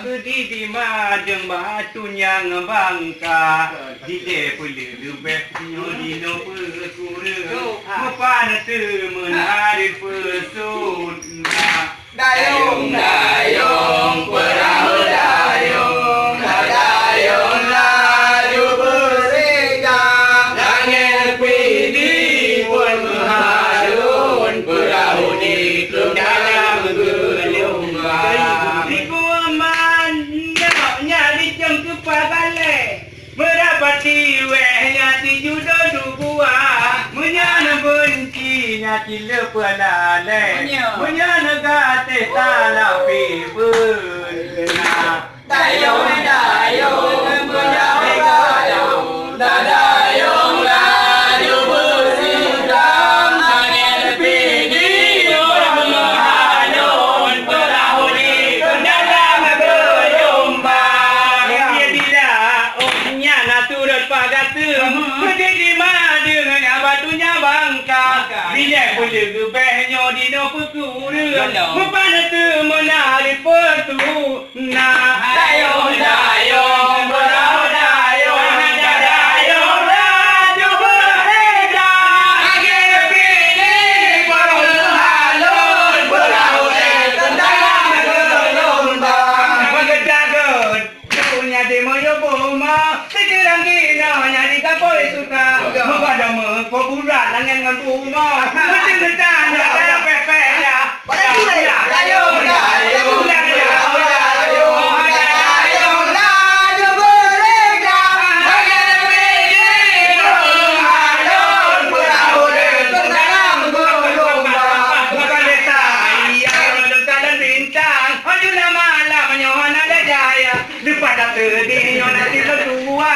di madeng batu yang bangka di depul lebih di no perkura mepan menari pesona Dayung dayung perahu dayung dayung laju bersejam langit pidi pun menghalun perahu di dalam gelombang. Iku aman nyari jam kepagale merapati wehnya ti judo dua menyana benci nyati lepalale menyana gate talapi beuna Dayung dayung perahu dayung laju bersejam langit pidi pun menghalun perahu di dalam gelombang. dia bila ohnya naturut pagatu di madeng batunya bangka bila boleh gebehnya di no pekuran mepana tu menari petuna Dayung dayung perahu dayung dayung laju bersejam langit pidi pun menghalun perahu di dalam gelombang. Pagdagon punya demo yo boma sekarang gina nyari kapoi suka mabada me koburan dengan bunga mendengar tanda pepe ya Dayung dayung perahu dayung laju bersejam langit pidi pun menghalun perahu di dalam gelombang. bukan letai yang dalam bintang hanya malam nyohana ada jaya depan tak terdiri nanti berdua